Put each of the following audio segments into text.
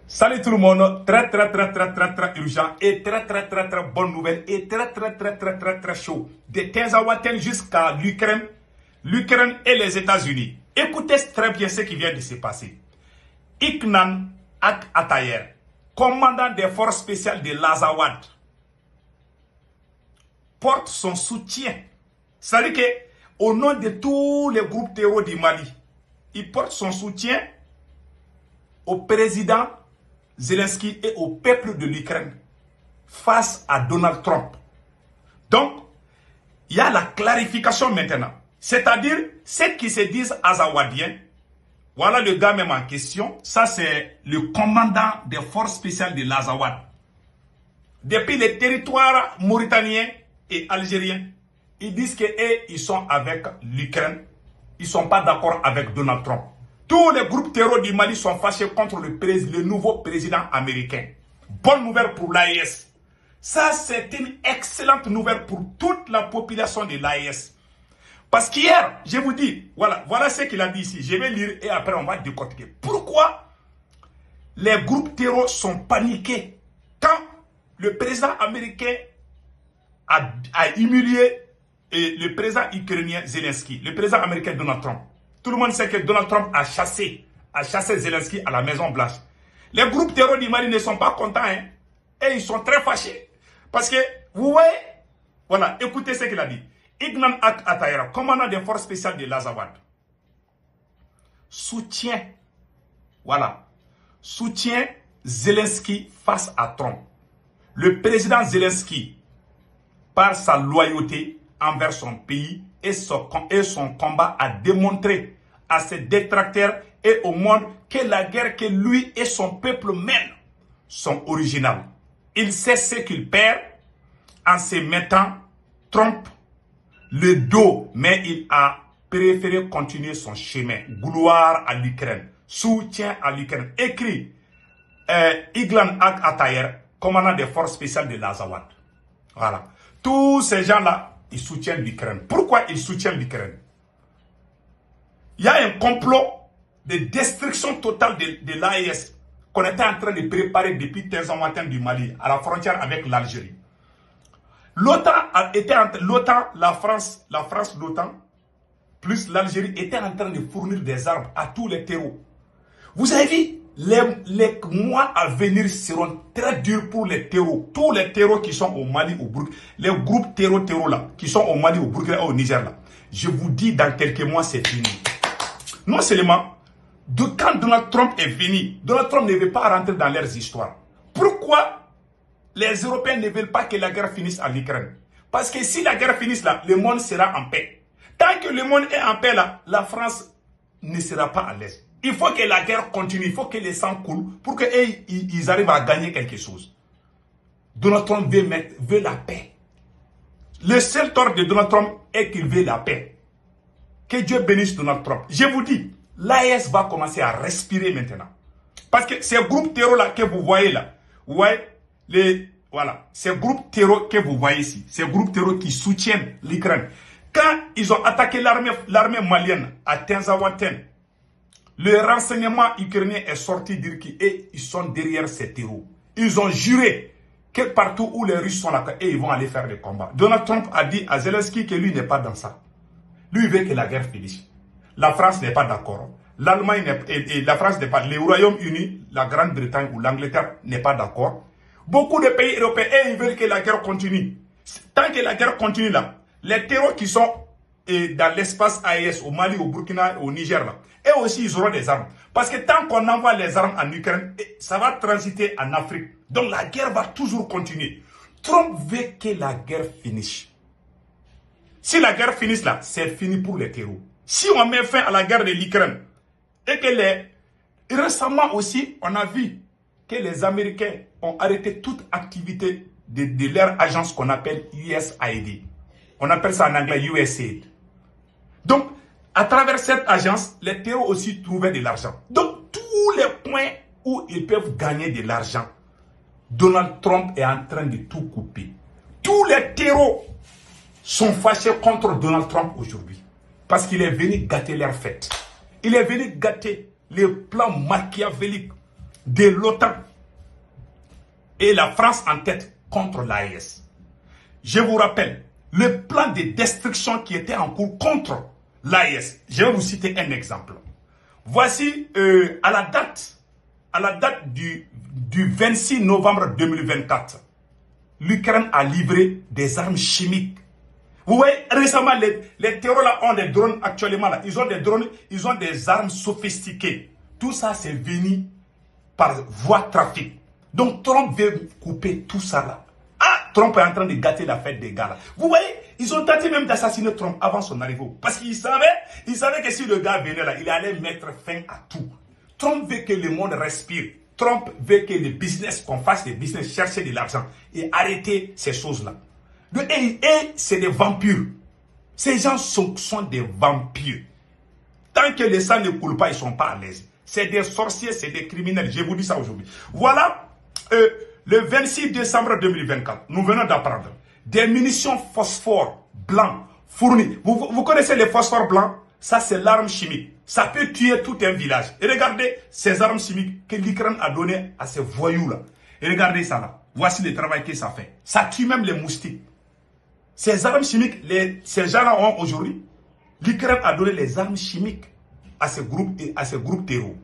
Salut tout le monde, très urgent et très bonne nouvelle et très chaud. De Tenzawaten jusqu'à l'Ukraine et les États-Unis. Écoutez très bien ce qui vient de se passer. Iknan Ak Atayer, commandant des forces spéciales de l'Azawad, porte son soutien. C'est-à-dire qu'au nom de tous les groupes terroristes du Mali, il porte son soutien au président Zelensky et au peuple de l'Ukraine face à Donald Trump. Donc, il y a la clarification maintenant. C'est-à-dire, ceux qui se disent azawadiens, voilà le gars même en question, ça c'est le commandant des forces spéciales de l'Azawad. Depuis les territoires mauritaniens et algériens, ils disent qu'ils sont avec l'Ukraine, ils ne sont pas d'accord avec Donald Trump. Tous les groupes terroristes du Mali sont fâchés contre le nouveau président américain. Bonne nouvelle pour l'AES. Ça, c'est une excellente nouvelle pour toute la population de l'AES. Parce qu'hier, je vous dis, voilà ce qu'il a dit ici. Je vais lire et après on va décortiquer. Pourquoi les groupes terroristes sont paniqués quand le président américain a humilié le président ukrainien Zelensky, le président américain Donald Trump. Tout le monde sait que Donald Trump a chassé Zelensky à la Maison Blanche. Les groupes terroristes du Mali ne sont pas contents, hein, et ils sont très fâchés. Parce que, vous voyez, voilà, écoutez ce qu'il a dit. Ignan Ak Atayera, commandant des forces spéciales de l'Azawad, soutient Zelensky face à Trump. Le président Zelensky, par sa loyauté envers son pays et son combat, a démontré à ses détracteurs et au monde que la guerre que lui et son peuple mènent sont originales. Il sait ce qu'il perd en se mettant Trump le dos, mais il a préféré continuer son chemin. Gloire à l'Ukraine, soutien à l'Ukraine. Écrit Iglan Ak Atayer, commandant des forces spéciales de l'Azawad. Voilà. Tous ces gens-là, ils soutiennent l'Ukraine. Pourquoi ils soutiennent l'Ukraine? Il y a un complot de destruction totale de l'AES qu'on était en train de préparer depuis 15 ans matin du Mali, à la frontière avec l'Algérie. L'OTAN, la France, l'OTAN, plus l'Algérie étaient en train de fournir des armes à tous les terreaux. Vous avez vu, les mois à venir seront très durs pour les terreaux. Tous les terreaux qui sont au Mali, au Burkina, les groupes terreaux là, qui sont au Mali, au Burkina et au Niger là. Je vous dis, dans quelques mois, c'est fini. Non seulement, quand Donald Trump est venu, Donald Trump ne veut pas rentrer dans leurs histoires. Pourquoi les Européens ne veulent pas que la guerre finisse en Ukraine? Parce que si la guerre finisse là, le monde sera en paix. Tant que le monde est en paix là, la France ne sera pas à l'aise. Il faut que la guerre continue, il faut que les sangs coulent pour qu'ils arrivent à gagner quelque chose. Donald Trump veut la paix. Le seul tort de Donald Trump est qu'il veut la paix. Que Dieu bénisse Donald Trump. Je vous dis, l'AES va commencer à respirer maintenant. Parce que ces groupes terroristes là que vous voyez là, vous voyez, ces groupes terroristes que vous voyez ici, ces groupes terroristes qui soutiennent l'Ukraine, quand ils ont attaqué l'armée malienne à Tenzawaten, le renseignement ukrainien est sorti dire qu'ils sont derrière ces terreaux. Ils ont juré que partout où les Russes sont là, et ils vont aller faire des combats. Donald Trump a dit à Zelensky que lui n'est pas dans ça. Lui veut que la guerre finisse. La France n'est pas d'accord. L'Allemagne et la France n'est pas. Le Royaume-Uni, la Grande-Bretagne ou l'Angleterre n'est pas d'accord. Beaucoup de pays européens, ils veulent que la guerre continue. Tant que la guerre continue là, les terreaux qui sont dans l'espace AES, au Mali, au Burkina, au Niger là, et aussi ils auront des armes. Parce que tant qu'on envoie les armes en Ukraine, ça va transiter en Afrique. Donc la guerre va toujours continuer. Trump veut que la guerre finisse. Si la guerre finisse là, c'est fini pour les terreaux. Si on met fin à la guerre de l'Ukraine, et que récemment aussi, on a vu que les Américains ont arrêté toute activité de leur agence qu'on appelle USAID. On appelle ça en anglais USAID. Donc, à travers cette agence, les terreaux aussi trouvaient de l'argent. Donc, tous les points où ils peuvent gagner de l'argent, Donald Trump est en train de tout couper. Tous les terreaux sont fâchés contre Donald Trump aujourd'hui. Parce qu'il est venu gâter leur fête. Il est venu gâter les plans machiavéliques de l'OTAN et la France en tête contre l'AES. Je vous rappelle, le plan de destruction qui était en cours contre l'AES. Je vais vous citer un exemple. Voici, à la date du 26 novembre 2024, l'Ukraine a livré des armes chimiques. Vous voyez, récemment, les terroristes là ont des drones actuellement. Là. Ils ont des drones, ils ont des armes sophistiquées. Tout ça, c'est venu par voie trafic. Donc, Trump veut couper tout ça là. Ah, Trump est en train de gâter la fête des gars là. Vous voyez, ils ont tenté même d'assassiner Trump avant son arrivée. Parce qu'ils savaient que si le gars venait là, il allait mettre fin à tout. Trump veut que le monde respire. Trump veut que les business, qu'on fasse des business, chercher de l'argent et arrêter ces choses-là. Et c'est des vampires. Ces gens sont des vampires. Tant que le sang ne coule pas, ils ne sont pas à l'aise. C'est des sorciers, c'est des criminels. Je vous dis ça aujourd'hui. Voilà, le 26 décembre 2024, nous venons d'apprendre des munitions phosphore blanc fournies. Vous connaissez les phosphores blancs? Ça, c'est l'arme chimique. Ça peut tuer tout un village. Et regardez ces armes chimiques que l'Ukraine a données à ces voyous-là. Et regardez ça là. Voici le travail que ça fait. Ça tue même les moustiques. Ces armes chimiques, ces gens-là ont aujourd'hui, l'Ukraine a donné les armes chimiques à ces groupes et à ces groupes terroristes.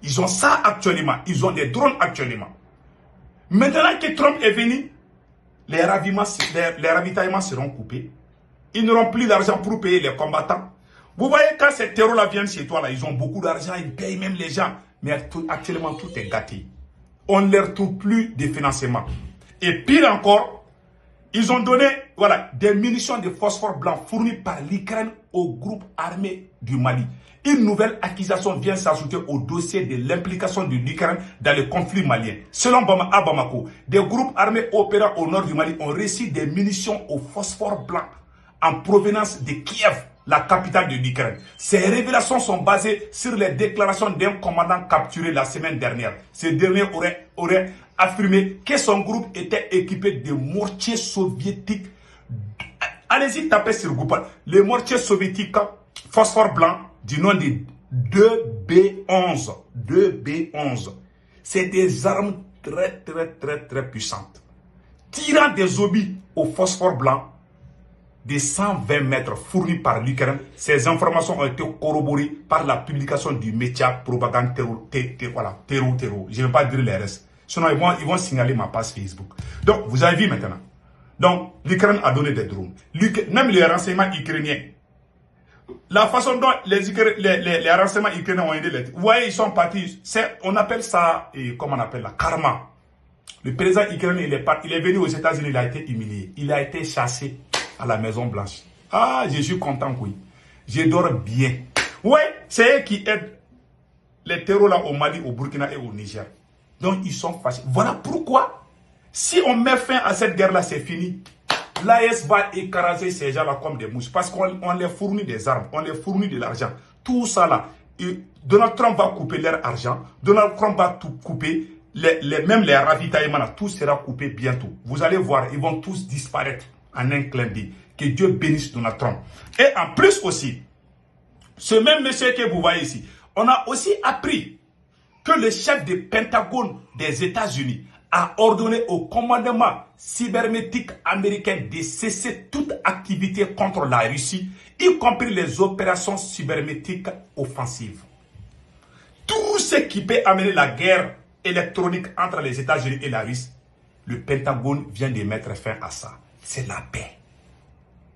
Ils ont ça actuellement. Ils ont des drones actuellement. Maintenant que Trump est venu, les ravitaillements seront coupés. Ils n'auront plus d'argent pour payer les combattants. Vous voyez, quand ces terroristes viennent chez toi, là, ils ont beaucoup d'argent, ils payent même les gens. Mais actuellement, tout est gâté. On ne leur trouve plus de financement. Et pire encore, ils ont donné des munitions de phosphore blanc fournies par l'Ukraine au groupe armé du Mali. Une nouvelle accusation vient s'ajouter au dossier de l'implication de l'Ukraine dans le conflit malien. Selon Bamako, des groupes armés opérant au nord du Mali ont reçu des munitions au phosphore blanc en provenance de Kiev, la capitale de l'Ukraine. Ces révélations sont basées sur les déclarations d'un commandant capturé la semaine dernière. Ce dernier aurait affirmé que son groupe était équipé de mortiers soviétiques. Allez-y, tapez sur Google. Les mortiers soviétiques phosphore blanc du nom de 2B11. 2B11. C'est des armes très puissantes. Tirant des obus au phosphore blanc de 120 mètres fournis par l'Ukraine, ces informations ont été corroborées par la publication du média propagande terror. Je ne vais pas dire les restes. Sinon, ils vont signaler ma page Facebook. Donc, vous avez vu maintenant. Donc, l'Ukraine a donné des drones. Même les renseignements ukrainiens. La façon dont les renseignements ukrainiens ont aidé vous voyez, ils sont partis. On appelle ça, comment on appelle la karma. Le président ukrainien, il est venu aux États-Unis, il a été humilié. Il a été chassé à la Maison Blanche. Ah, je suis content, oui. Je dors bien. Ouais, c'est eux qui aident les terroristes là au Mali, au Burkina et au Niger. Donc, ils sont fâchés. Voilà pourquoi, si on met fin à cette guerre-là, c'est fini. L'AES va écraser ces gens-là comme des mouches. Parce qu'on les fournit des armes, on les fournit de l'argent. Tout ça là, Donald Trump va couper leur argent. Donald Trump va tout couper. Même les ravitaillements là, tout sera coupé bientôt. Vous allez voir, ils vont tous disparaître en un clin d'œil. Que Dieu bénisse Donald Trump. Et en plus aussi, ce même monsieur que vous voyez ici, on a aussi appris que le chef du Pentagone des États-Unis a ordonné au commandement cybernétique américain de cesser toute activité contre la Russie, y compris les opérations cybernétiques offensives. Tout ce qui peut amener la guerre électronique entre les États-Unis et la Russie, le Pentagone vient de mettre fin à ça. C'est la paix.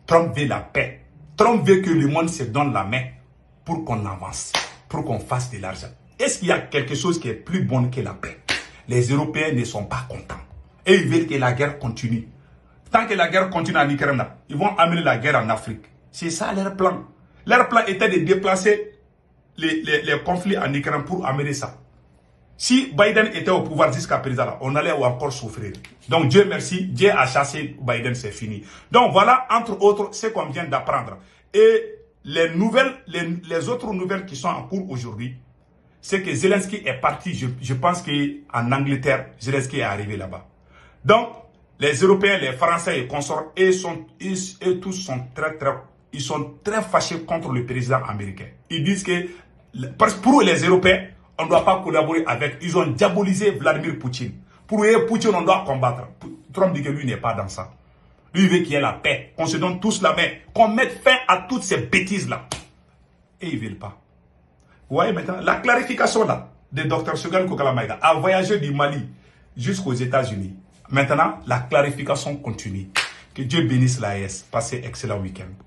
Trump veut la paix. Trump veut que le monde se donne la main pour qu'on avance, pour qu'on fasse de l'argent. Est-ce qu'il y a quelque chose qui est plus bon que la paix? Les Européens ne sont pas contents. Et ils veulent que la guerre continue. Tant que la guerre continue en Ukraine, ils vont amener la guerre en Afrique. C'est ça leur plan. Leur plan était de déplacer les conflits en Ukraine pour amener ça. Si Biden était au pouvoir jusqu'à présent, on allait encore souffrir. Donc Dieu merci, Dieu a chassé Biden, c'est fini. Donc voilà, entre autres, ce qu'on vient d'apprendre. Et les autres nouvelles qui sont en cours aujourd'hui, c'est que Zelensky est parti, je pense qu'en Angleterre, Zelensky est arrivé là-bas. Donc, les Européens, les Français et consorts, eux tous sont très fâchés contre le président américain. Ils disent que, parce que pour les Européens, on ne doit pas collaborer avec. Ils ont diabolisé Vladimir Poutine. Pour eux, Poutine, on doit combattre. Trump dit que lui n'est pas dans ça. Lui, il veut qu'il y ait la paix. Qu'on se donne tous la main. Qu'on mette fin à toutes ces bêtises-là. Et ils ne veulent pas. Vous voyez maintenant, la clarification là, de Dr Choguel Kokala Maïga a voyagé du Mali jusqu'aux États-Unis. Maintenant, la clarification continue. Que Dieu bénisse l'AES. Passez excellent week-end.